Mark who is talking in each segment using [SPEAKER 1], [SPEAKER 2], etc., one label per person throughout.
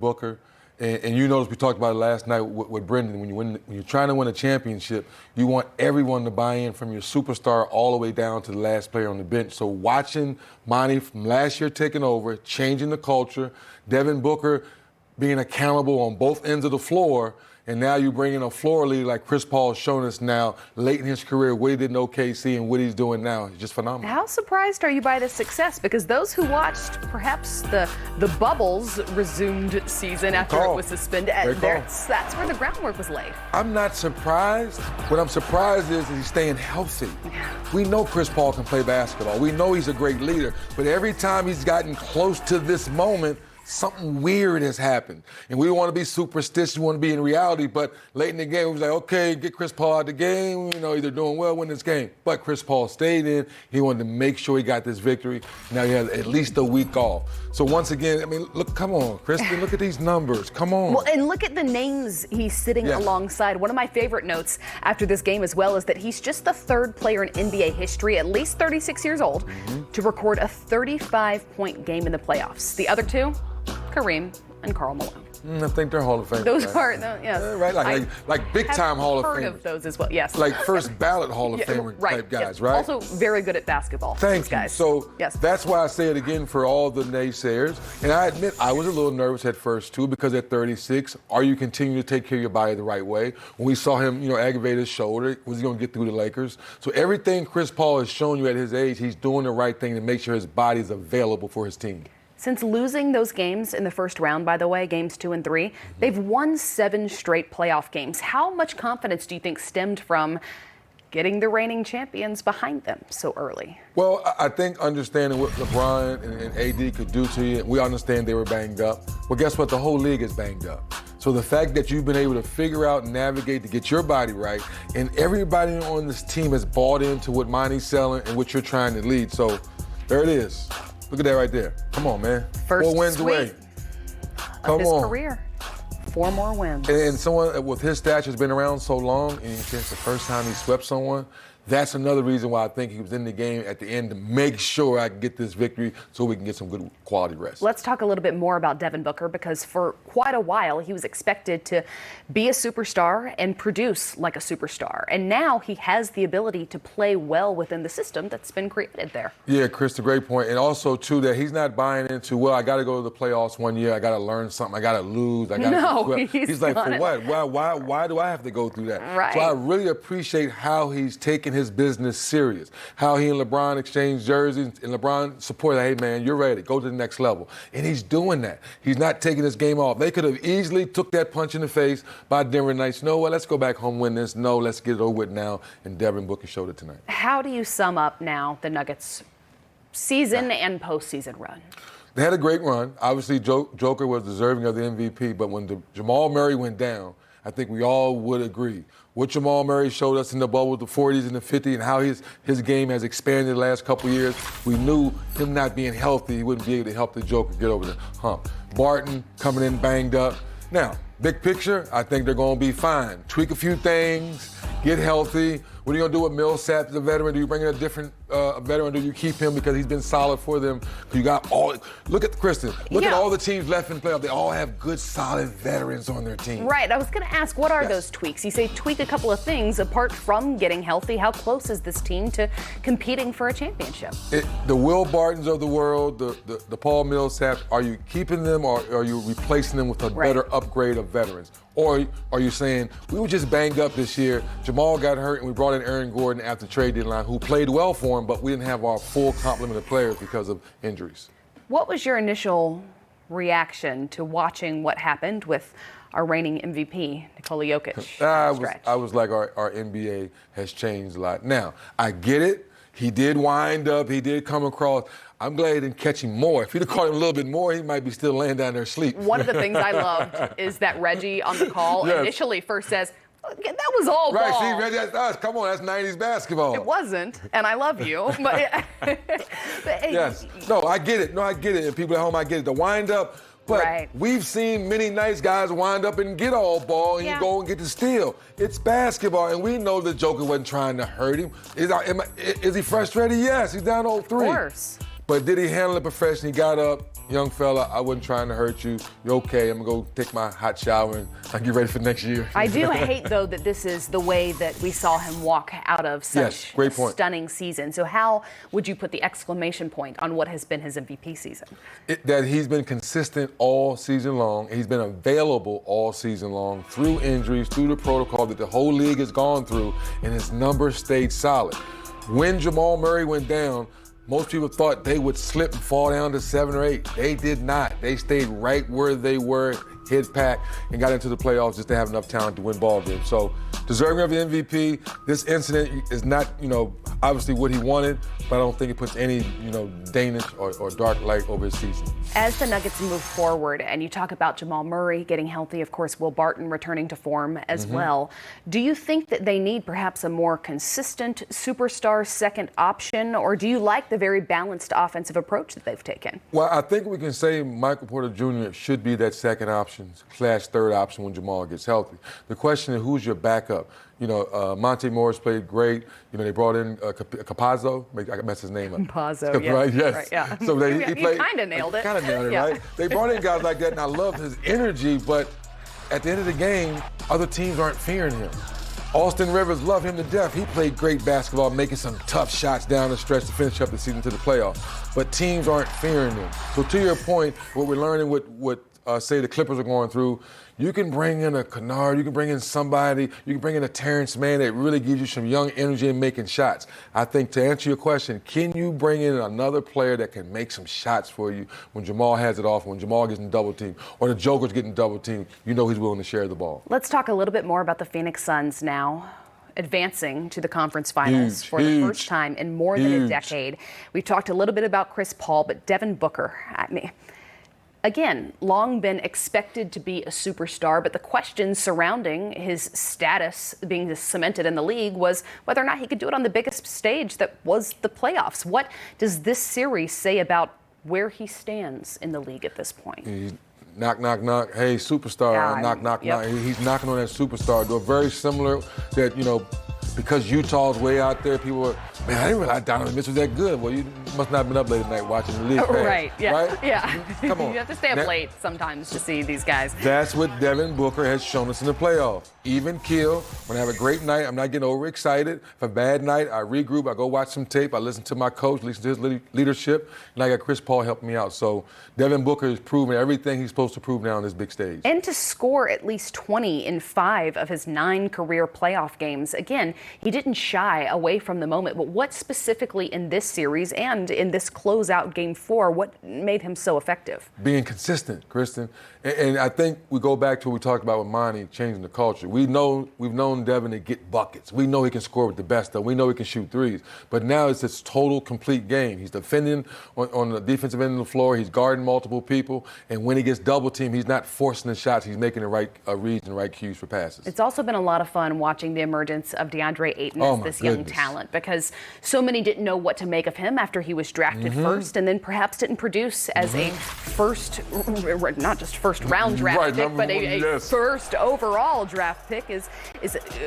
[SPEAKER 1] Booker. And you notice we talked about it last night with Brendan. When you're trying to win a championship, you want everyone to buy in from your superstar all the way down to the last player on the bench. So watching Monty from last year taking over, changing the culture, Devin Booker being accountable on both ends of the floor, and now you bring in a floor leader like Chris Paul has shown us now, late in his career, what he did in OKC and what he's doing now is just phenomenal.
[SPEAKER 2] How surprised are you by this success? Because those who watched perhaps the Bubbles resumed season after it was suspended, that's where the groundwork was laid.
[SPEAKER 1] I'm not surprised. What I'm surprised is that he's staying healthy. We know Chris Paul can play basketball. We know he's a great leader. But every time he's gotten close to this moment, something weird has happened. And we don't want to be superstitious, we want to be in reality, but late in the game, we was like, okay, get Chris Paul out of the game, either doing well, win this game. But Chris Paul stayed in. He wanted to make sure he got this victory. Now he has at least a week off. So once again, look, come on, Kristen, look at these numbers. Come on.
[SPEAKER 2] Well, and look at the names he's sitting alongside. One of my favorite notes after this game as well is that he's just the third player in NBA history, at least 36 years old, to record a 35-point game in the playoffs. The other two? Kareem and Karl Malone.
[SPEAKER 1] I think they're Hall of Famers.
[SPEAKER 2] Those are, yes.
[SPEAKER 1] Right, like big-time Hall of Famers.
[SPEAKER 2] I've heard of those as well, yes.
[SPEAKER 1] Like first ballot Hall of Famer type guys, right?
[SPEAKER 2] Also very good at basketball.
[SPEAKER 1] Thank you.
[SPEAKER 2] Guys.
[SPEAKER 1] So that's why I say it again for all the naysayers. And I admit I was a little nervous at first too, because at 36, are you continuing to take care of your body the right way? When we saw him, aggravate his shoulder, was he going to get through the Lakers? So everything Chris Paul has shown you at his age, he's doing the right thing to make sure his body is available for his team.
[SPEAKER 2] Since losing those games in the first round, by the way, games 2 and 3, they've won 7 straight playoff games. How much confidence do you think stemmed from getting the reigning champions behind them so early?
[SPEAKER 1] Well, I think understanding what LeBron and AD could do to you, we understand they were banged up. Well, guess what? The whole league is banged up. So the fact that you've been able to figure out and navigate to get your body right, and everybody on this team has bought into what Monty's selling and what you're trying to lead. So there it is. Look at that right there. Come on, man.
[SPEAKER 2] First
[SPEAKER 1] 4 wins away.
[SPEAKER 2] Come of his career. 4 more wins.
[SPEAKER 1] And someone with his stature has been around so long, and it's the first time he swept someone. That's another reason why I think he was in the game at the end to make sure I can get this victory so we can get some good quality rest.
[SPEAKER 2] Let's talk a little bit more about Devin Booker, because for quite a while he was expected to be a superstar and produce like a superstar. And now he has the ability to play well within the system that's been created there.
[SPEAKER 1] Yeah, Chris, a great point. And also, too, that he's not buying into, well, I got to go to the playoffs one year. I got to learn something. I got to lose. I got to he's like, for what? Why do I have to go through that?
[SPEAKER 2] Right.
[SPEAKER 1] So I really appreciate how he's taking his business serious, how he and LeBron exchanged jerseys, and LeBron supported, hey, man, you're ready. Go to the next level. And he's doing that. He's not taking his game off. They could have easily took that punch in the face by Denver Knights. No, well, let's go back home, win this. No, let's get it over with now. And Devin Booker showed it tonight. How
[SPEAKER 2] do you sum up now the Nuggets' season and postseason run?
[SPEAKER 1] They had a great run. Obviously, Joker was deserving of the MVP, but when Jamal Murray went down, I think we all would agree. What Jamal Murray showed us in the bubble with the 40s and the 50s and how his game has expanded the last couple years, we knew him not being healthy, he wouldn't be able to help the Joker get over the hump. Barton coming in banged up. Now, big picture, I think they're going to be fine. Tweak a few things, get healthy. What are you going to do with Millsap as a veteran? Do you bring in a different veteran? Do you keep him because he's been solid for them? You got look at Kristen. Look at all the teams left in the playoff. They all have good, solid veterans on their team.
[SPEAKER 2] Right. I was going to ask, what are those tweaks? You say tweak a couple of things apart from getting healthy. How close is this team to competing for a championship?
[SPEAKER 1] The Will Bartons of the world, the Paul Millsaps, are you keeping them or are you replacing them with a better upgrade of veterans? Or are you saying, we were just banged up this year, Jamal got hurt, and we brought in Aaron Gordon after the trade deadline, who played well for him, but we didn't have our full complement of players because of injuries.
[SPEAKER 2] What was your initial reaction to watching what happened with our reigning MVP, Nikola Jokic?
[SPEAKER 1] I was like, our NBA has changed a lot. Now, I get it. He did wind up. He did come across. I'm glad he didn't catch him more. If he'd have caught him a little bit more, he might be still laying down there asleep.
[SPEAKER 2] One of the things I loved is that Reggie on the call initially first says, that was all ball.
[SPEAKER 1] Right, see, Reggie, that's us. Come on, that's 90s basketball.
[SPEAKER 2] It wasn't, and I love you. But
[SPEAKER 1] yes. No, I get it. And people at home, I get it. The wind up. But we've seen many nice guys wind up and get all ball, and you go and get the steal. It's basketball, and we know the Joker wasn't trying to hurt him. Is he frustrated? Yes, he's down 0-3.
[SPEAKER 2] Of course.
[SPEAKER 1] But did he handle it professionally? He got up, young fella, I wasn't trying to hurt you. You're okay. I'm going to go take my hot shower and I'll get ready for next year.
[SPEAKER 2] I do hate, though, that this is the way that we saw him walk out of such
[SPEAKER 1] great
[SPEAKER 2] a
[SPEAKER 1] point.
[SPEAKER 2] stunning season. So how would you put the exclamation point on what has been his MVP season?
[SPEAKER 1] That he's been consistent all season long. He's been available all season long through injuries, through the protocol that the whole league has gone through, and his numbers stayed solid. When Jamal Murray went down, most people thought they would slip and fall down to 7 or 8. They did not. They stayed right where they were, head packed, and got into the playoffs just to have enough talent to win ball games. So, deserving of the MVP. This incident is not, obviously what he wanted, but I don't think it puts any, Danish or dark light over his season.
[SPEAKER 2] As the Nuggets move forward, and you talk about Jamal Murray getting healthy, of course, Will Barton returning to form as well, do you think that they need perhaps a more consistent superstar second option, or do you like the very balanced offensive approach that they've taken?
[SPEAKER 1] Well, I think we can say Michael Porter Jr. should be that second option / third option when Jamal gets healthy. The question is, who's your backup? Monte Morris played great. They brought in Capazzo. I messed his name up.
[SPEAKER 2] Capazzo, yeah.
[SPEAKER 1] Right, yes.
[SPEAKER 2] Right, yeah.
[SPEAKER 1] So he played.
[SPEAKER 2] kind of nailed it.
[SPEAKER 1] Kind of nailed it,
[SPEAKER 2] Yeah.
[SPEAKER 1] right? They brought in guys like that, and I love his energy, but at the end of the game, other teams aren't fearing him. Austin Rivers, love him to death. He played great basketball, making some tough shots down the stretch to finish up the season to the playoffs. But teams aren't fearing him. So to your point, what we're learning what say the Clippers are going through, you can bring in a Kennard, you can bring in somebody, you can bring in a Terrence Mann that really gives you some young energy in making shots. I think to answer your question, can you bring in another player that can make some shots for you when Jamal has it off, when Jamal gets in double team, or the Joker's getting double team, he's willing to share the ball.
[SPEAKER 2] Let's talk a little bit more about the Phoenix Suns now, advancing to the conference finals for the first time in more than a decade. We've talked a little bit about Chris Paul, but Devin Booker, again, long been expected to be a superstar, but the question surrounding his status being cemented in the league was whether or not he could do it on the biggest stage that was the playoffs. What does this series say about where he stands in the league at this point?
[SPEAKER 1] Knock, knock, knock. Hey, superstar.
[SPEAKER 2] Yeah,
[SPEAKER 1] knock, knock, knock. He's knocking on that superstar door. Very similar that, because Utah's way out there, people are, man, I didn't realize Donovan Mitchell was that good. Well, you must not have been up late at night watching the league.
[SPEAKER 2] Right, yeah.
[SPEAKER 1] Right?
[SPEAKER 2] Yeah.
[SPEAKER 1] Come on.
[SPEAKER 2] You have to stay up late sometimes to see these guys.
[SPEAKER 1] That's what Devin Booker has shown us in the playoffs. Even keel. When I have a great night, I'm not getting overexcited. If a bad night, I regroup, I go watch some tape, I listen to my coach, listen to his leadership, and I got Chris Paul helping me out. So Devin Booker has proven everything he's supposed to prove now on this big stage.
[SPEAKER 2] And to score at least 20 in 5 of his 9 career playoff games. Again, he didn't shy away from the moment, but what specifically in this series and in this closeout game 4, what made him so effective?
[SPEAKER 1] Being consistent, Kristen. And I think we go back to what we talked about with Monty, changing the culture. We've known Devin to get buckets. We know he can score with the best, though. We know he can shoot threes. But now it's this total, complete game. He's defending on the defensive end of the floor. He's guarding multiple people. And when he gets double teamed, he's not forcing the shots. He's making the right reads and the right cues for passes.
[SPEAKER 2] It's also been a lot of fun watching the emergence of DeAndre Ayton as this young talent, because so many didn't know what to make of him after he was drafted first, and then perhaps didn't produce as a first, not just first round draft pick, but a first overall draft pick is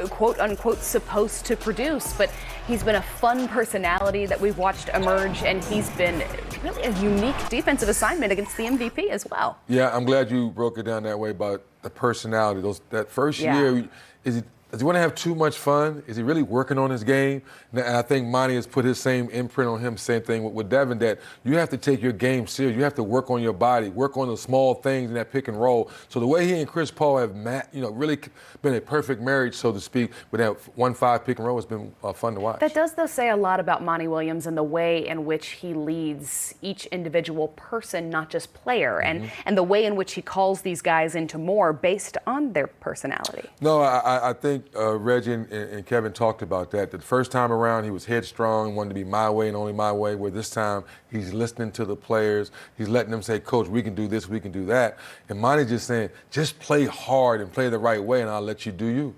[SPEAKER 2] quote unquote supposed to produce. But he's been a fun personality that we've watched emerge, and he's been really a unique defensive assignment against the MVP as well.
[SPEAKER 1] Yeah, I'm glad you broke it down that way about the personality. That first year, does he want to have too much fun? Is he really working on his game? And I think Monty has put his same imprint on him, same thing with Devin, that you have to take your game serious. You have to work on your body, work on the small things in that pick and roll. So the way he and Chris Paul have really been a perfect marriage, so to speak, with that 1-5 pick and roll has been fun to watch.
[SPEAKER 2] That does, though, say a lot about Monty Williams and the way in which he leads each individual person, not just player, and the way in which he calls these guys into more based on their personality.
[SPEAKER 1] No, I think Reggie and Kevin talked about that. The first time around, he was headstrong and wanted to be my way and only my way, where this time he's listening to the players. He's letting them say, Coach, we can do this, we can do that. And Monty's just saying, just play hard and play the right way, and I'll let you do you.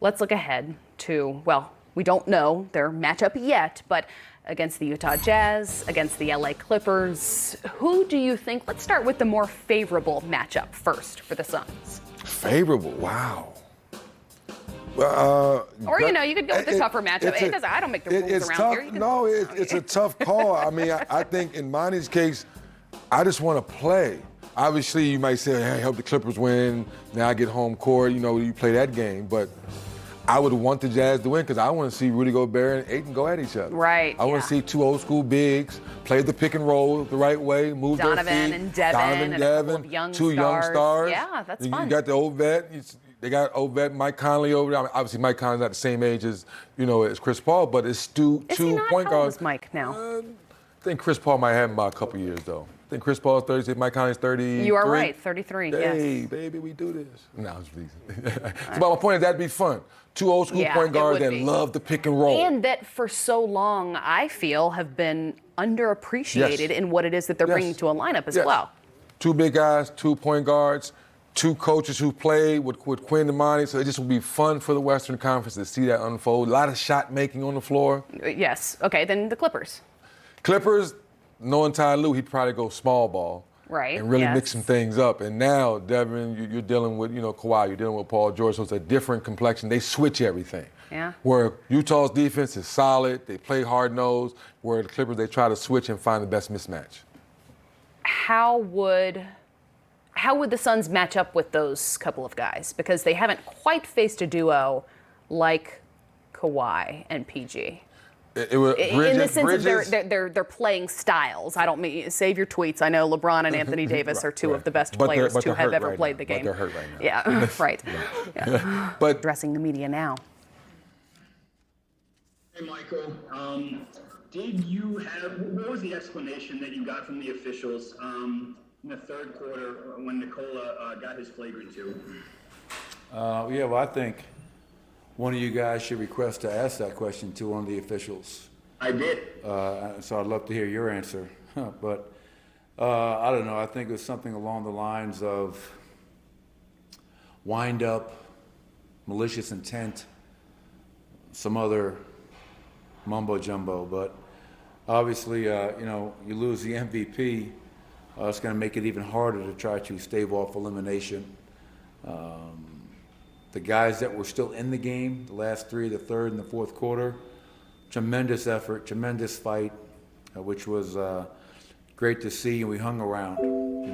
[SPEAKER 2] Let's look ahead to, well, we don't know their matchup yet, but against the Utah Jazz, against the LA Clippers, who do you think, let's start with the more favorable matchup first for the Suns.
[SPEAKER 1] Favorable, wow.
[SPEAKER 2] Or, you could go with the tougher matchup. I don't make the rules around
[SPEAKER 1] tough.
[SPEAKER 2] here.
[SPEAKER 1] No, it's a tough call. I mean, I think in Monty's case, I just want to play. Obviously, you might say, hey, help the Clippers win. Now I get home court. You play that game. But I would want the Jazz to win because I want to see Rudy Gobert and Ayton go at each other.
[SPEAKER 2] Right.
[SPEAKER 1] I want to see two old school bigs play the pick and roll the right way, move
[SPEAKER 2] Donovan
[SPEAKER 1] their feet.
[SPEAKER 2] And Devin and a couple of young
[SPEAKER 1] two
[SPEAKER 2] stars.
[SPEAKER 1] young stars.
[SPEAKER 2] Yeah, that's fun.
[SPEAKER 1] You got the old vet. They got old vet Mike Conley over there. I mean, obviously, Mike Conley's not the same age as Chris Paul, but it's two point guards.
[SPEAKER 2] How old is Mike now?
[SPEAKER 1] I think Chris Paul might have him by a couple years though. I think Chris Paul's 36, Mike Conley's 33.
[SPEAKER 2] You are right, 33.
[SPEAKER 1] Hey,
[SPEAKER 2] yes.
[SPEAKER 1] baby, we do this. No, it's easy. So my point is that'd be fun. Two old school point guards that love the pick and roll.
[SPEAKER 2] And that for so long, I feel, have been underappreciated in what it is that they're bringing to a lineup as well.
[SPEAKER 1] Two big guys, 2 point guards, two coaches who played with Quinn and Monty, so it just would be fun for the Western Conference to see that unfold. A lot of shot making on the floor.
[SPEAKER 2] Yes. Okay, then the Clippers.
[SPEAKER 1] Clippers, knowing Ty Lue, he'd probably go small ball.
[SPEAKER 2] Right.
[SPEAKER 1] And really mix some things up. And now, Devin, you're dealing with, Kawhi, you're dealing with Paul George, so it's a different complexion. They switch everything.
[SPEAKER 2] Yeah.
[SPEAKER 1] Where Utah's defense is solid, they play hard-nosed, where the Clippers, they try to switch and find the best mismatch.
[SPEAKER 2] How would the Suns match up with those couple of guys? Because they haven't quite faced a duo like Kawhi and PG.
[SPEAKER 1] It was
[SPEAKER 2] in the sense of they're playing styles. I don't mean, save your tweets. I know LeBron and Anthony Davis are two of the best players to have ever played the game.
[SPEAKER 1] But they're hurt right now.
[SPEAKER 2] Yeah, right. Yeah. But addressing the media now.
[SPEAKER 3] Hey, Michael. What was the explanation that you got from the officials in the third quarter when Nikola got his flagrant two?
[SPEAKER 4] Well, I think one of you guys should request to ask that question to one of the officials.
[SPEAKER 3] I did.
[SPEAKER 4] So I'd love to hear your answer. But I don't know. I think it was something along the lines of wind up, malicious intent, some other mumbo jumbo. But obviously, you lose the MVP. It's going to make it even harder to try to stave off elimination. The guys that were still in the game, the last three, the third and the fourth quarter, tremendous effort, tremendous fight, which was great to see, and we hung around.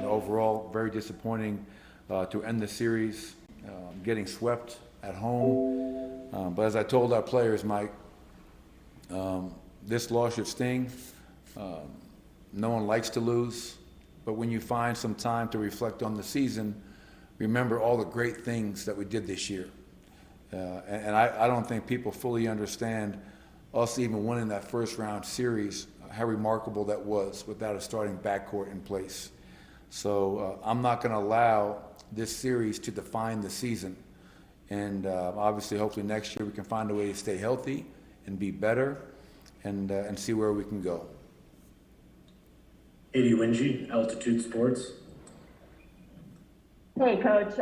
[SPEAKER 4] Overall, very disappointing to end the series, getting swept at home. But as I told our players, Mike, this loss should sting. No one likes to lose, but when you find some time to reflect on the season, remember all the great things that we did this year. And I don't think people fully understand us even winning that first round series, how remarkable that was without a starting backcourt in place. So I'm not going to allow this series to define the season. And obviously, hopefully next year we can find a way to stay healthy and be better and see where we can go.
[SPEAKER 5] Eddie Wingy, Altitude Sports.
[SPEAKER 6] Hey, Coach.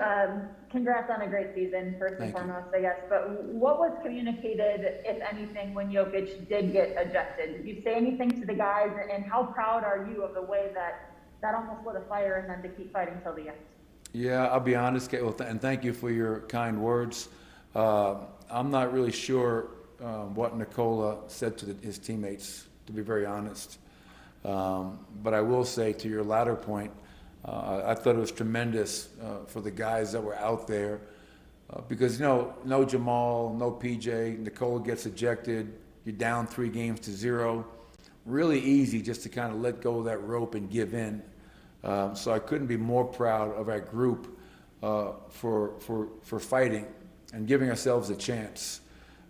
[SPEAKER 6] Congrats on a great season, first and foremost, I guess. But what was communicated, if anything, when Jokic did get ejected? Did you say anything to the guys? And how proud are you of the way that almost lit a fire and then to keep fighting till the end?
[SPEAKER 4] Yeah, I'll be honest, and thank you for your kind words. I'm not really sure what Nikola said to his teammates, to be very honest. But I will say, to your latter point, I thought it was tremendous for the guys that were out there because, no Jamal, no PJ, Nikola gets ejected, you're down 3-0. Really easy just to kind of let go of that rope and give in. So I couldn't be more proud of our group for fighting and giving ourselves a chance.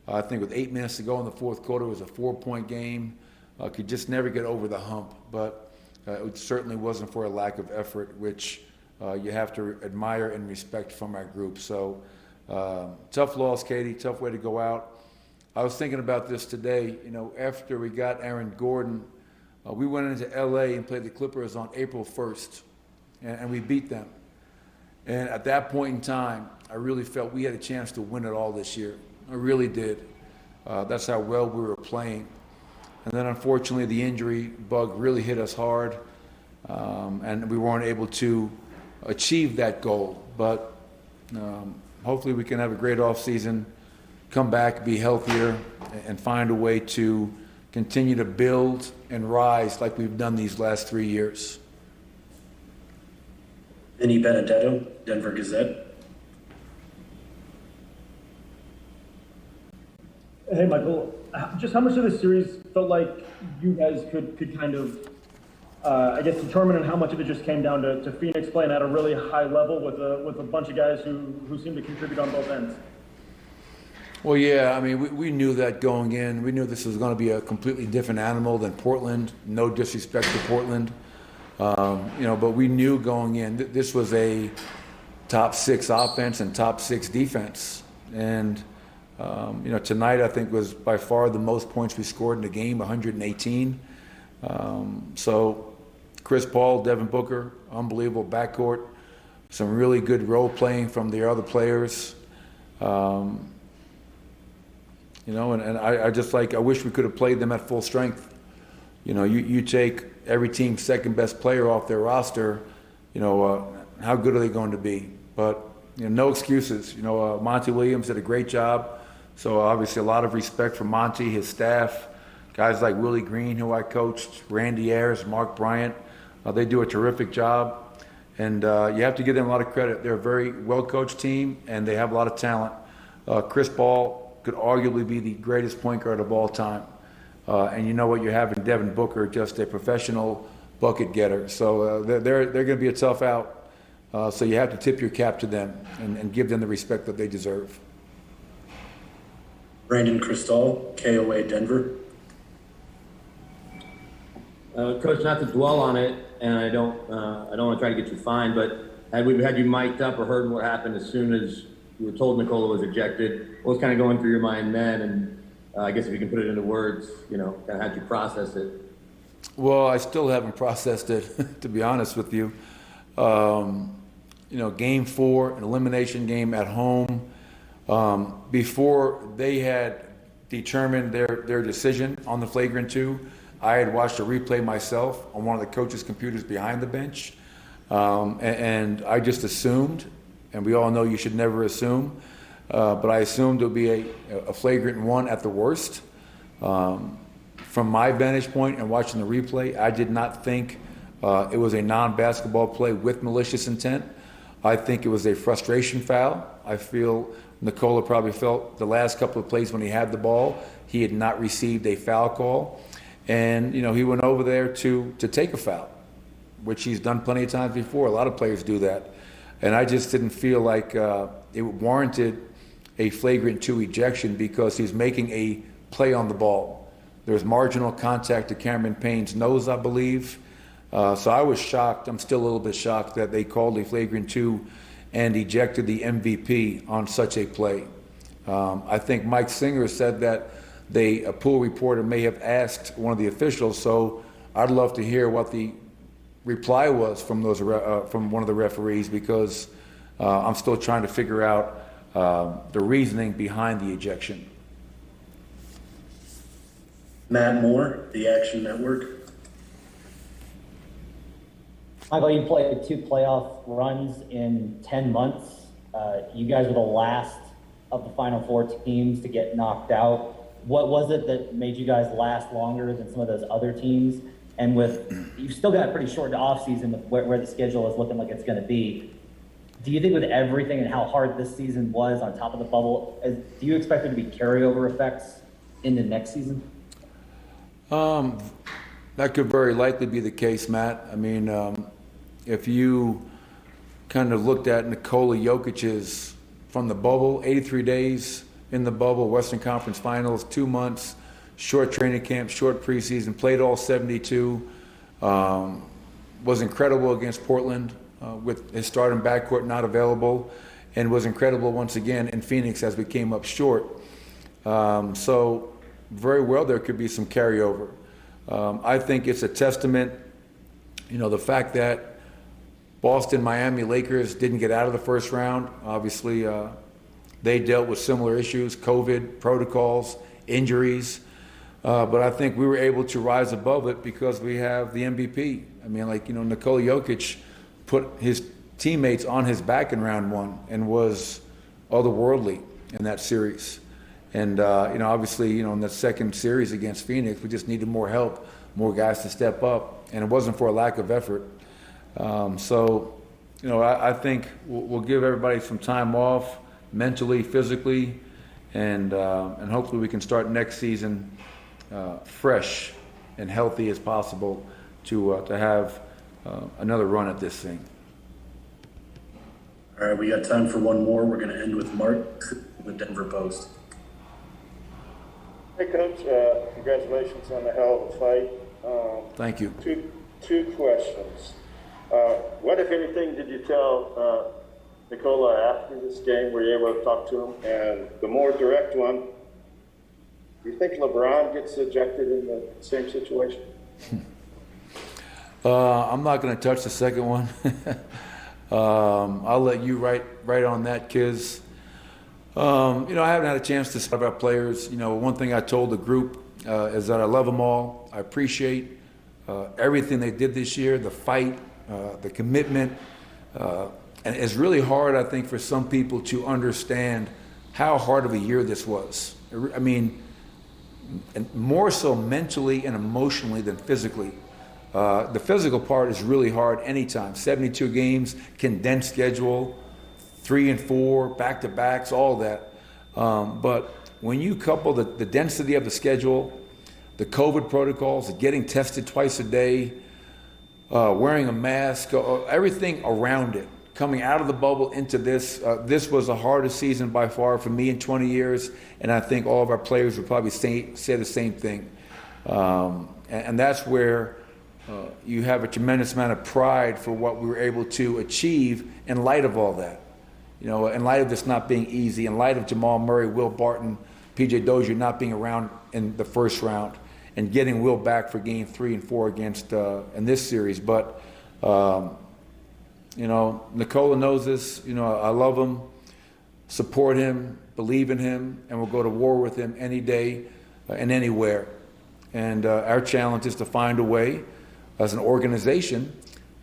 [SPEAKER 4] I think with 8 minutes to go in the fourth quarter, it was a 4-point game. Could just never get over the hump, but it certainly wasn't for a lack of effort, which you have to admire and respect from our group. So tough loss, Katie, tough way to go out. I was thinking about this today. After we got Aaron Gordon, we went into LA and played the Clippers on April 1st, and we beat them. And at that point in time, I really felt we had a chance to win it all this year. I really did. That's how well we were playing. And then unfortunately the injury bug really hit us hard, and we weren't able to achieve that goal. But hopefully we can have a great off season, come back, be healthier, and find a way to continue to build and rise like we've done these last 3 years.
[SPEAKER 5] Vinny Benedetto, Denver Gazette.
[SPEAKER 7] Hey, Michael. Just how much of the series felt like you guys could kind of, I guess, determine, and how much of it just came down to Phoenix playing at a really high level with a bunch of guys who seem to contribute on both ends?
[SPEAKER 4] Well, yeah, I mean, we knew that going in. We knew this was going to be a completely different animal than Portland. No disrespect to Portland. But we knew going in that this was a top 6 offense and top 6 defense. And, tonight I think was by far the most points we scored in the game, 118. So Chris Paul, Devin Booker, unbelievable backcourt. Some really good role playing from the other players. I wish we could have played them at full strength. You take every team's second best player off their roster, how good are they going to be? But, no excuses. Monty Williams did a great job. So obviously a lot of respect for Monty, his staff, guys like Willie Green, who I coached, Randy Ayers, Mark Bryant. They do a terrific job. And you have to give them a lot of credit. They're a very well-coached team, and they have a lot of talent. Chris Paul could arguably be the greatest point guard of all time. And you know what you have in Devin Booker, just a professional bucket getter. So they're going to be a tough out. So you have to tip your cap to them and give them the respect that they deserve.
[SPEAKER 5] Brandon Cristal, KOA Denver.
[SPEAKER 8] Coach, not to dwell on it, and I don't want to try to get you fined, but had we had you mic'd up or heard what happened as soon as you were told Nikola was ejected, what was kind of going through your mind then? And I guess if you can put it into words, kind of how'd you process it?
[SPEAKER 4] Well, I still haven't processed it, to be honest with you. Game 4, an elimination game at home. Before they had determined their decision on the flagrant 2, I had watched a replay myself on one of the coaches' computers behind the bench. And I just assumed, and we all know you should never assume, but I assumed it would be a flagrant 1 at the worst. From my vantage point and watching the replay, I did not think it was a non-basketball play with malicious intent. I think it was a frustration foul. I feel Nikola probably felt the last couple of plays when he had the ball, he had not received a foul call. And, he went over there to take a foul, which he's done plenty of times before. A lot of players do that. And I just didn't feel like it warranted a flagrant 2 ejection because he's making a play on the ball. There was marginal contact to Cameron Payne's nose, I believe. So I was shocked. I'm still a little bit shocked that they called a flagrant 2 and ejected the MVP on such a play. I think Mike Singer said that a pool reporter may have asked one of the officials, so I'd love to hear what the reply was from one of the referees, because I'm still trying to figure out the reasoning behind the ejection.
[SPEAKER 5] Matt Moore, The Action Network.
[SPEAKER 9] Michael, you played 2 playoff runs in 10 months. You guys were the last of the Final 4 teams to get knocked out. What was it that made you guys last longer than some of those other teams? And you've still got a pretty short offseason with where the schedule is looking like it's going to be. Do you think with everything and how hard this season was on top of the bubble, do you expect there to be carryover effects into next season?
[SPEAKER 4] That could very likely be the case, Matt. I mean, if you kind of looked at Nikola Jokic's from the bubble, 83 days in the bubble, Western Conference Finals, 2 months, short training camp, short preseason, played all 72, was incredible against Portland with his starting backcourt not available, and was incredible once again in Phoenix as we came up short. So very well there could be some carryover. I think it's a testament, the fact that Boston, Miami, Lakers didn't get out of the first round. Obviously, they dealt with similar issues, COVID, protocols, injuries. But I think we were able to rise above it because we have the MVP. I mean, Nikola Jokic put his teammates on his back in round 1 and was otherworldly in that series. And, obviously, in the second series against Phoenix, we just needed more help, more guys to step up. And it wasn't for a lack of effort. I think we'll give everybody some time off mentally, physically, and hopefully we can start next season fresh and healthy as possible to have another run at this thing.
[SPEAKER 5] All right, we got time for one more. We're going to end with Mark, the Denver Post.
[SPEAKER 10] Hey, Coach. Congratulations on the hell of a fight.
[SPEAKER 4] Thank you.
[SPEAKER 10] Two questions. What, if anything, did you tell Nikola after this game? Were you able to talk to him? And the more direct one, do you think LeBron gets ejected in the same situation?
[SPEAKER 4] I'm not going to touch the second one. I'll let you write on that, Kiz. I haven't had a chance to talk about players. One thing I told the group is that I love them all. I appreciate everything they did this year, the fight, the commitment. And it's really hard, I think, for some people to understand how hard of a year this was. I mean, and more so mentally and emotionally than physically. The physical part is really hard anytime. 72 games, condensed schedule, 3 and 4, back-to-backs, all that. But when you couple the density of the schedule, the COVID protocols, the getting tested twice a day, wearing a mask, everything around it, coming out of the bubble into this, this was the hardest season by far for me in 20 years, and I think all of our players would probably say the same thing. And that's where you have a tremendous amount of pride for what we were able to achieve in light of all that. In light of this not being easy, in light of Jamal Murray, Will Barton, PJ Dozier not being around in the first round, and getting Will back for game 3 and 4 against in this series. But Nikola knows this. I love him, support him, believe in him, and we'll go to war with him any day and anywhere. And our challenge is to find a way as an organization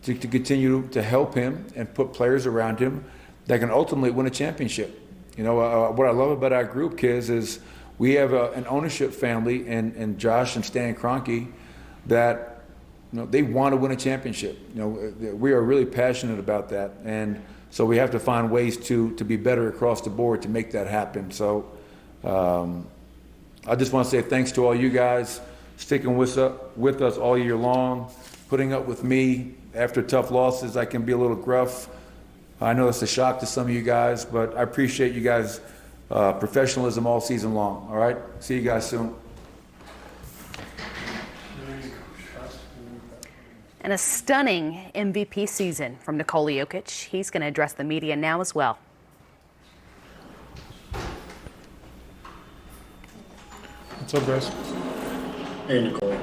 [SPEAKER 4] to continue to help him and put players around him that can ultimately win a championship. What I love about our group, Kiz, is we have an ownership family and Josh and Stan Kroenke that they want to win a championship. We are really passionate about that, and so we have to find ways to be better across the board to make that happen. So I just want to say thanks to all you guys sticking with us all year long, putting up with me after tough losses. I can be a little gruff. I know it's a shock to some of you guys, but I appreciate you guys' professionalism all season long. All right? See you guys soon.
[SPEAKER 2] And a stunning MVP season from Nikola Jokic. He's going to address the media now as well.
[SPEAKER 11] What's up, guys?
[SPEAKER 5] Hey, Nicole.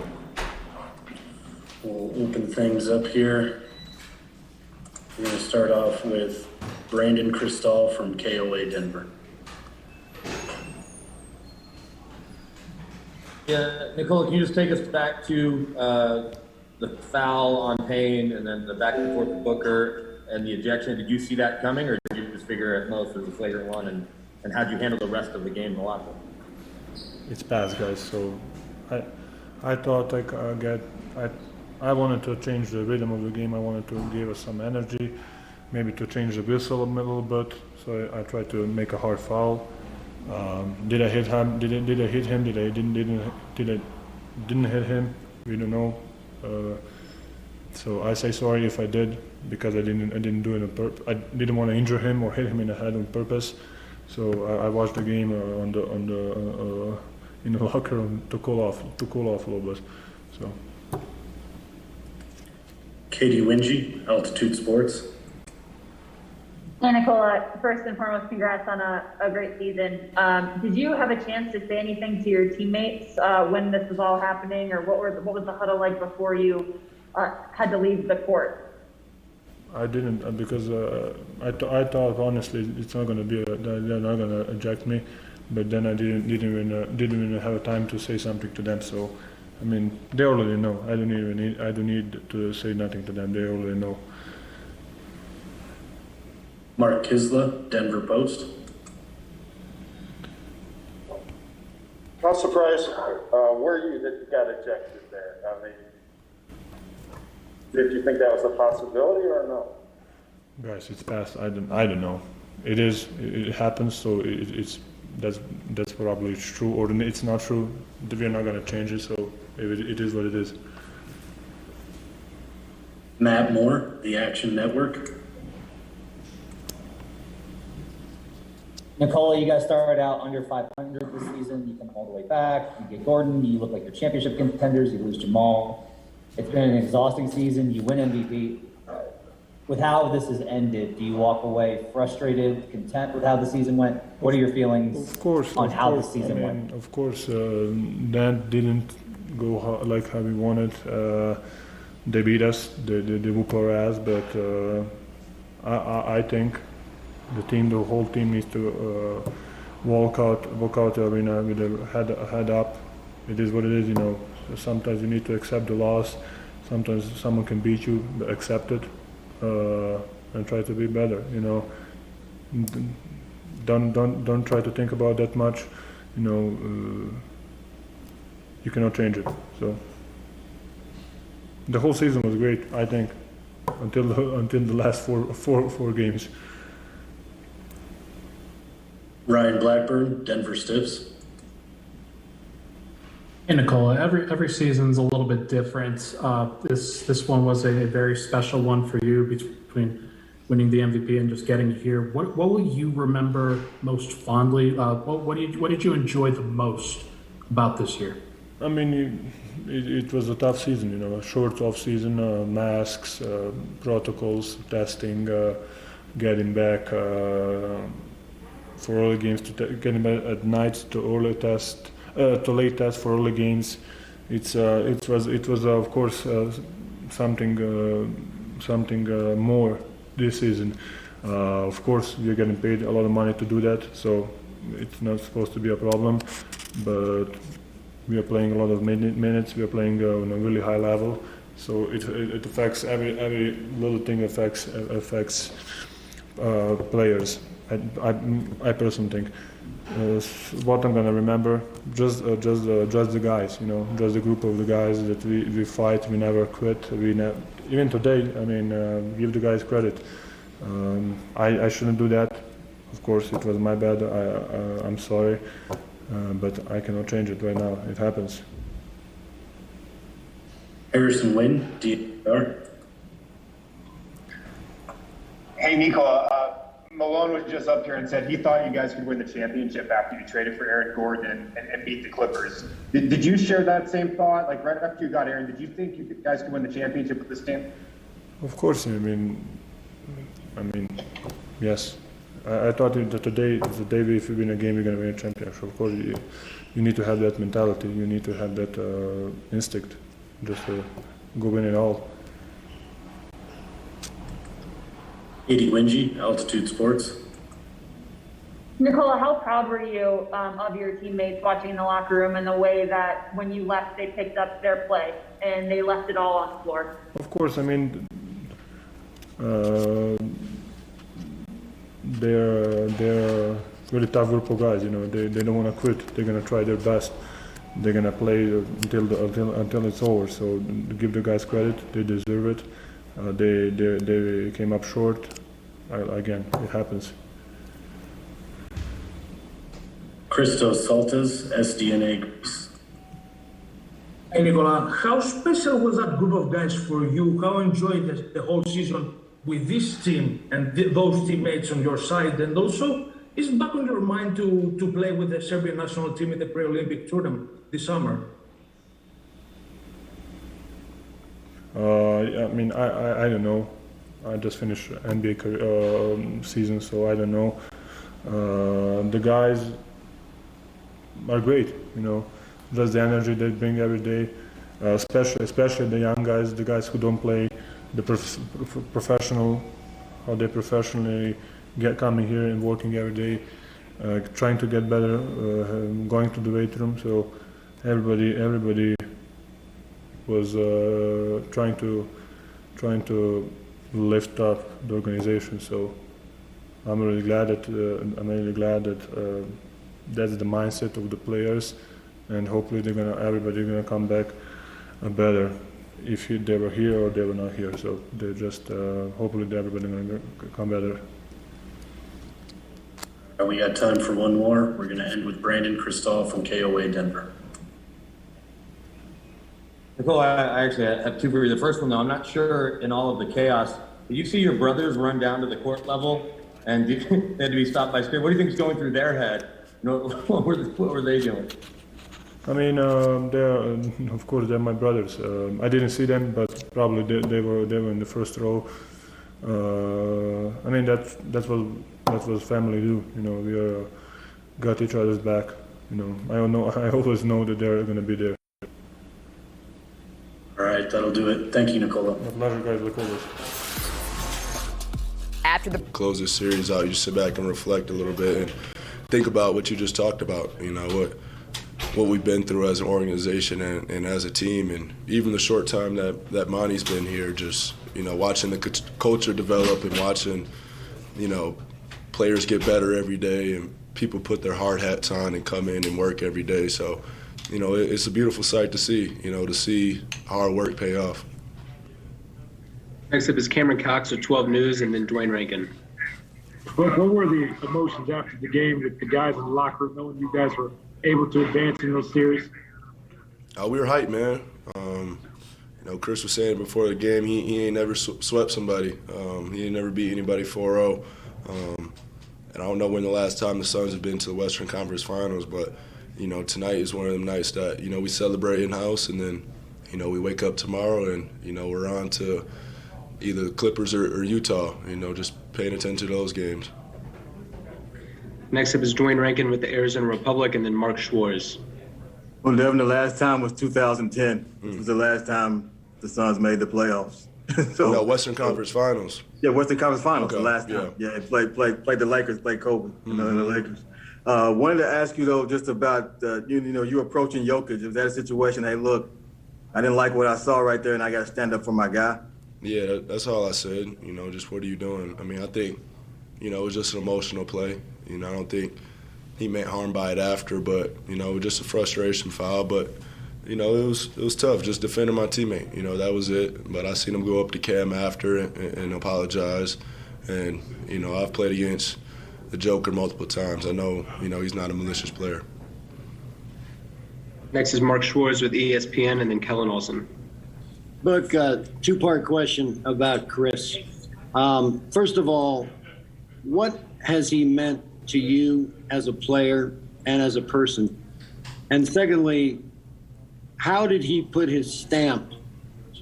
[SPEAKER 5] We'll open things up here. We're going to start off with Brandon Cristal from KOA Denver.
[SPEAKER 8] Yeah, Nicole, can you just take us back to the foul on Payne and then the back and forth with Booker and the ejection? Did you see that coming, or did you just figure at most it was a flagrant one? And how'd you handle the rest of the game in the locker room?
[SPEAKER 11] It's past, guys. So I thought I wanted to change the rhythm of the game. I wanted to give us some energy, maybe to change the whistle a little bit. So I tried to make a hard foul. Did I hit him? Did I hit him? Did I didn't hit him? We don't know. So I say sorry if I did, because I didn't do it on purpose. I didn't want to injure him or hit him in the head on purpose. So I watched the game in the locker room to cool off a little bit. So.
[SPEAKER 5] Katie Wingy, Altitude Sports.
[SPEAKER 6] Hey, Nicola, first and foremost, congrats on a great season. Did you have a chance to say anything to your teammates when this was all happening, or what was the huddle like before you had to leave the court?
[SPEAKER 11] I didn't, because I thought honestly it's not going to be they're not going to eject me, but then I didn't even have time to say something to them. So, I mean, they already know. I don't need to say nothing to them. They already know.
[SPEAKER 5] Mark Kisla, Denver Post.
[SPEAKER 10] How surprised were you that you got ejected there? I mean, did you think that was a possibility or no?
[SPEAKER 11] Guys, it's past. I don't know. It is. It happens. So that's probably true, or it's not true. We're not gonna change it. So it is what it is.
[SPEAKER 5] Matt Moore, the Action Network.
[SPEAKER 9] Nikola, you guys started out under 500 this season. You come all the way back. You get Gordon. You look like you're championship contenders. You lose Jamal. It's been an exhausting season. You win MVP. With how this has ended, do you walk away frustrated, content with how the season went? What are your feelings on how the season went?
[SPEAKER 11] Of course, that didn't go like how we wanted. They beat us. They whoop our ass. But I think the whole team needs to walk out the arena with a head up. It is what it is. Sometimes you need to accept the loss. Sometimes someone can beat you, but accept it. And try to be better. Don't try to think about that much. You cannot change it. So the whole season was great, I think, until the last four games.
[SPEAKER 5] Ryan Blackburn, Denver Stiffs.
[SPEAKER 12] Hey, Nikola, every season's a little bit different. This one was a very special one for you between winning the MVP and just getting here. What will you remember most fondly? What did you enjoy the most about this year?
[SPEAKER 11] I mean, it was a tough season, a short off season, masks, protocols, testing, getting back for early games, getting back at night to early test. To late test for early games, it was of course something more this season. Of course, we're getting paid a lot of money to do that, so it's not supposed to be a problem. But we are playing a lot of minutes. We are playing on a really high level, so it affects every little thing affects players. I personally think. What I'm gonna remember, just the guys, just the group of the guys that we fight. We never quit. Even today. I mean, give the guys credit. I shouldn't do that. Of course, it was my bad. I'm sorry, but I cannot change it right now. It happens.
[SPEAKER 5] Harrison Wynn, DNR.
[SPEAKER 13] Hey, Nikola. Malone was just up here and said he thought you guys could win the championship after you traded for Aaron Gordon and beat the Clippers. Did you share that same thought? Like right after you got Aaron, did you think you guys could win the championship with this team?
[SPEAKER 11] Of course. I mean, yes. I thought that today is the day if you win a game, you're going to win a championship. Of course, you need to have that mentality. You need to have that instinct, just to go win it all.
[SPEAKER 5] Katie Wingy, Altitude Sports.
[SPEAKER 6] Nikola, how proud were you of your teammates watching in the locker room and the way that when you left, they picked up their play and they left it all on the floor?
[SPEAKER 11] Of course, I mean, they're a really tough group of guys. They don't want to quit. They're gonna try their best. They're gonna play until it's over. So give the guys credit. They deserve it. They came up short. Again, it happens.
[SPEAKER 5] Christos Saltas, SDNA Greece.
[SPEAKER 14] Hey Nicola, how special was that group of guys for you? How enjoyed the whole season with this team and those teammates on your side? And also, is it back on your mind to play with the Serbian national team in the pre-Olympic tournament this summer?
[SPEAKER 11] I mean, I don't know. I just finished NBA season, so I don't know. The guys are great, Just the energy they bring every day, especially the young guys, the guys who don't play, the professional, how they professionally coming here and working every day, trying to get better, going to the weight room. So everybody was trying to lift up the organization. So I'm really glad that that's the mindset of the players, and hopefully everybody gonna come back better if they were here or they were not here. So they just hopefully everybody gonna come better.
[SPEAKER 5] We got time for one more. We're going to end with Brandon Kristoff from KOA Denver.
[SPEAKER 8] Nicole, I actually have two for you. The first one, though, I'm not sure in all of the chaos, did you see your brothers run down to the court level and they had to be stopped by security? What do you think is going through their head? What were they doing?
[SPEAKER 11] I mean, of course, they're my brothers. I didn't see them, but probably they were in the first row. I mean, that's what family do. You know, we got each other's back. You know, I always know that they're gonna be there.
[SPEAKER 5] All right, that'll do it. Thank you, Nicola.
[SPEAKER 11] Love you guys, like always.
[SPEAKER 2] After the
[SPEAKER 15] close this series out, you sit back and reflect a little bit and think about what you just talked about. You know, what we've been through as an organization and as a team, and even the short time that Monty's been here, just, you know, watching the culture develop and watching, you know, players get better every day and people put their hard hats on and come in and work every day. So, you know, it's a beautiful sight to see, you know, to see hard work pay off.
[SPEAKER 16] Next up is Cameron Cox with 12 News, and then Dwayne Rankin.
[SPEAKER 7] What were the emotions after the game with the guys in the locker room, knowing you guys were able to advance in those series?
[SPEAKER 15] We were hyped, man. You know, Chris was saying before the game, he ain't never swept somebody. He ain't never beat anybody 4-0. And I don't know when the last time the Suns have been to the Western Conference Finals, but, you know, tonight is one of them nights that, you know, we celebrate in-house, and then, you know, we wake up tomorrow and, you know, we're on to either Clippers or Utah, you know, just paying attention to those games.
[SPEAKER 16] Next up is Dwayne Rankin with the Arizona Republic, and then Mark Schwartz.
[SPEAKER 17] Well, Devin, the last time was 2010. This was the last time the Suns made the playoffs.
[SPEAKER 15] No, Western Conference Finals.
[SPEAKER 17] Yeah, Western Conference Finals,
[SPEAKER 15] Okay,
[SPEAKER 17] the last time. Yeah, played the Lakers, played Kobe, you know, in the Lakers. Wanted to ask you, though, just about, you know, you approaching Jokic. Is that a situation, hey, look, I didn't like what I saw right there, and I got to stand up for my guy?
[SPEAKER 15] Yeah, that's all I said. You know, just what are you doing? I mean, I think, you know, it was just an emotional play. You know, I don't think he meant harm by it after, but, you know, just a frustration foul. But, you know, it was tough just defending my teammate. You know, that was it. But I seen him go up to Cam after and apologize. And, you know, I've played against the Joker multiple times. I know, you know, he's not a malicious player.
[SPEAKER 16] Next is Mark Schwartz with ESPN, and then Kellen Olson.
[SPEAKER 18] Look, two-part question about Chris. First of all, what has he meant to you as a player and as a person? And secondly, how did he put his stamp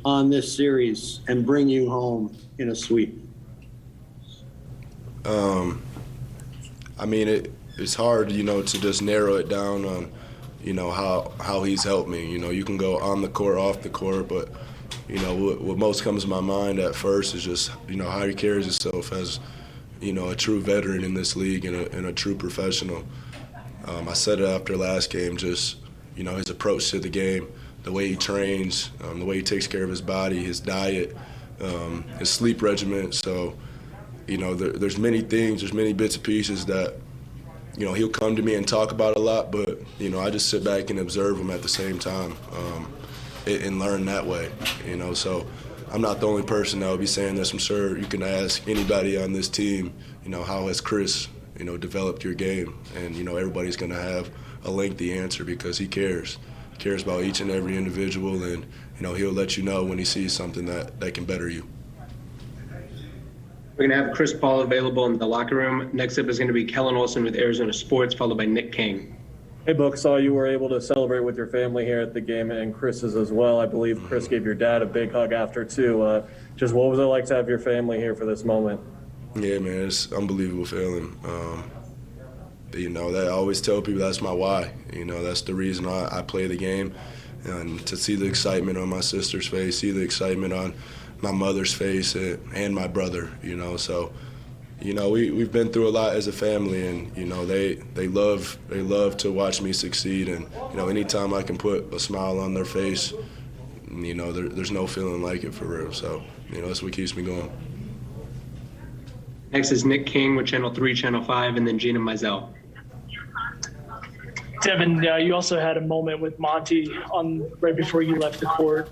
[SPEAKER 18] on this series and bring you home in a sweep?
[SPEAKER 15] I mean, it's hard, you know, to just narrow it down on, you know, how he's helped me. You know, you can go on the court, off the court, but, you know, what most comes to my mind at first is just, you know, how he carries himself as, you know, a true veteran in this league and a true professional. I said it after last game, just, you know, his approach to the game, the way he trains, the way he takes care of his body, his diet, his sleep regimen. So, you know, there's many things, there's many bits and pieces that, you know, he'll come to me and talk about a lot, but, you know, I just sit back and observe him at the same time and learn that way, you know. So I'm not the only person that will be saying this. I'm sure you can ask anybody on this team, you know, how has Chris, you know, developed your game? And, you know, everybody's going to have a lengthy answer because he cares. He cares about each and every individual, and, you know, he'll let you know when he sees something that can better you.
[SPEAKER 16] We're going to have Chris Paul available in the locker room. Next up is going to be Kellen Olson with Arizona Sports, followed by Nick King.
[SPEAKER 19] Hey, Book, saw you were able to celebrate with your family here at the game and Chris's as well. I believe Chris gave your dad a big hug after, too. Just what was it like to have your family here for this moment?
[SPEAKER 15] Yeah, man, it's an unbelievable feeling. You know, I always tell people that's my why. You know, that's the reason I play the game. And to see the excitement on my sister's face, see the excitement on my mother's face and my brother, you know. So, you know, we've been through a lot as a family, and, you know, they love to watch me succeed. And, you know, anytime I can put a smile on their face, you know, there's no feeling like it for real. So, you know, that's what keeps me going.
[SPEAKER 16] Next is Nick King with Channel 3, Channel 5, and then Gina Mizell.
[SPEAKER 20] Devin, you also had a moment with Monty right before you left the court.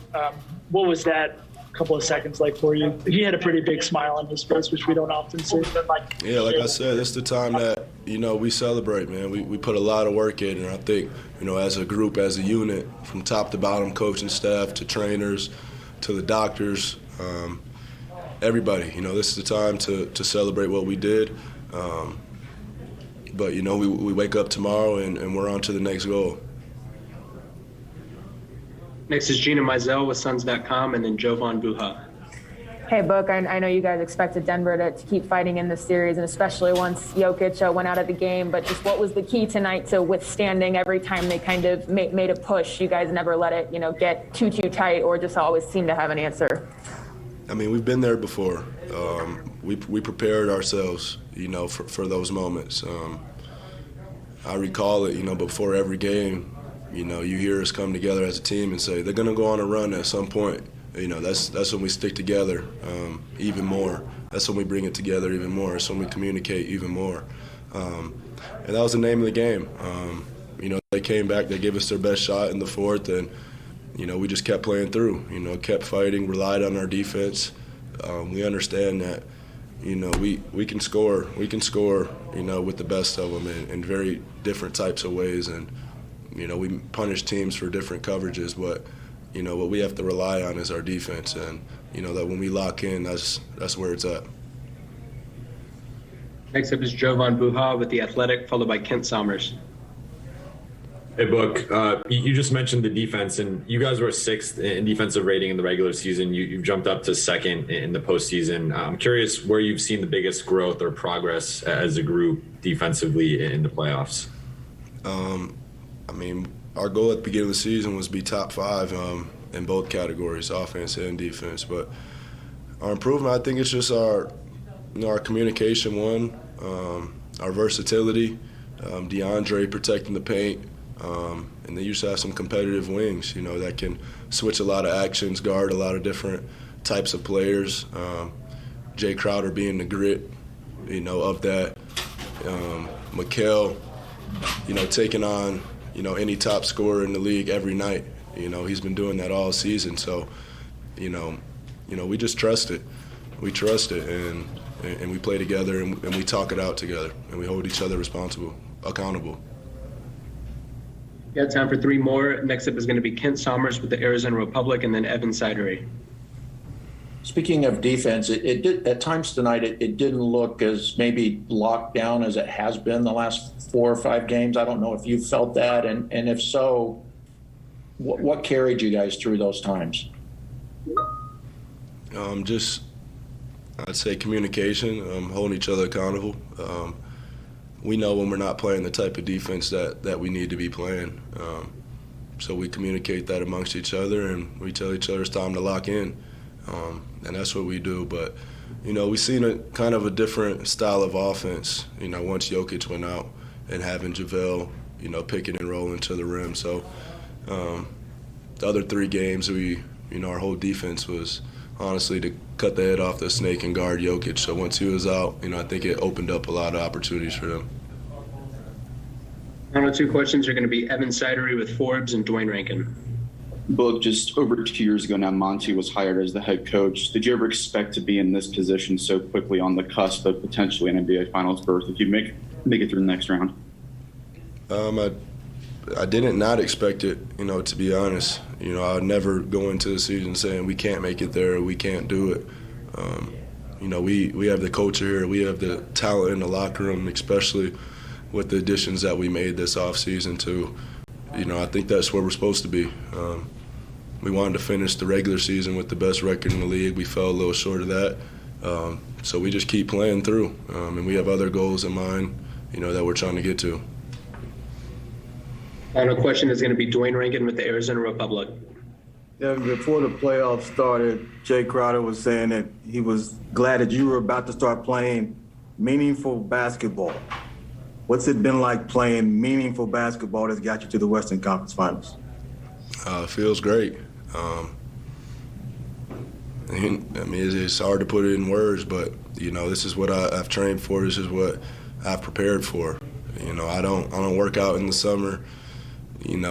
[SPEAKER 20] What was that couple of seconds like for you? He had a pretty big smile on his face, which we don't often see. But
[SPEAKER 15] Yeah, like I said, it's the time that, we celebrate, man. We put a lot of work in, and I think, as a group, as a unit, from top to bottom, coaching staff to trainers to the doctors, everybody, this is the time to celebrate what we did. But, we wake up tomorrow and we're on to the next goal.
[SPEAKER 16] Next is Gina Mizell with Suns.com, and then Jovan Buha.
[SPEAKER 21] Hey, Book, I know you guys expected Denver to keep fighting in this series, and especially once Jokic went out of the game. But just what was the key tonight to withstanding every time they kind of made a push? You guys never let it, get too tight or just always seem to have an answer.
[SPEAKER 15] I mean, we've been there before. We prepared ourselves, for those moments. I recall it, before every game, you hear us come together as a team and say they're going to go on a run at some point. That's when we stick together even more. That's when we bring it together even more. That's when we communicate even more. And that was the name of the game. They came back, they gave us their best shot in the fourth, and we just kept playing through. Kept fighting, relied on our defense. We understand that. We can score. We can score. With the best of them in very different types of ways, and we punish teams for different coverages, but what we have to rely on is our defense, and that when we lock in, that's where it's at.
[SPEAKER 16] Next up is Jovan Buha with The Athletic, followed by Kent Somers.
[SPEAKER 22] Hey, Book, you just mentioned the defense, and you guys were 6th in defensive rating in the regular season. You've jumped up to 2nd in the postseason. I'm curious where you've seen the biggest growth or progress as a group defensively in the playoffs.
[SPEAKER 15] Our goal at the beginning of the season was to be top 5 in both categories, offense and defense. But our improvement, I think it's just our communication, our versatility, DeAndre protecting the paint, and they used to have some competitive wings, that can switch a lot of actions, guard a lot of different types of players. Jay Crowder being the grit, of that. Mikal, taking on, any top scorer in the league every night. He's been doing that all season. So, we just trust it. We trust it, and we play together, and we talk it out together, and we hold each other accountable.
[SPEAKER 16] Got time for 3 more. Next up is going to be Kent Somers with the Arizona Republic, and then Evan Sidery.
[SPEAKER 23] Speaking of defense, it did at times tonight. It didn't look as maybe locked down as it has been the last 4 or 5 games. I don't know if you felt that, and if so, what carried you guys through those times?
[SPEAKER 15] I'd say communication, holding each other accountable. We know when we're not playing the type of defense that we need to be playing. So we communicate that amongst each other, and we tell each other it's time to lock in. And that's what we do. But, we've seen a kind of a different style of offense, once Jokic went out, and having JaVale, picking and rolling to the rim. So the other 3 games, our whole defense was honestly to cut the head off the snake and guard Jokic. So once he was out, I think it opened up a lot of opportunities for them.
[SPEAKER 16] Final 2 questions are going to be Evan Sidery with Forbes and Dwayne Rankin.
[SPEAKER 24] Book, just over 2 years ago now, Monty was hired as the head coach. Did you ever expect to be in this position so quickly on the cusp of potentially an NBA Finals berth if you make it through the next round?
[SPEAKER 15] I didn't not expect it, to be honest. I would never go into the season saying we can't make it there or we can't do it. We have the culture here. We have the talent in the locker room, especially with the additions that we made this offseason too. I think that's where we're supposed to be. We wanted to finish the regular season with the best record in the league. We fell a little short of that. So we just keep playing through. And we have other goals in mind, that we're trying to get to.
[SPEAKER 16] Final question is going to be Dwayne Rankin with the Arizona Republic.
[SPEAKER 17] Yeah, before the playoffs started, Jay Crowder was saying that he was glad that you were about to start playing meaningful basketball. What's it been like playing meaningful basketball that's got you to the Western Conference Finals?
[SPEAKER 15] It feels great. It's hard to put it in words, but, this is what I've trained for. This is what I've prepared for. I don't work out in the summer. you know,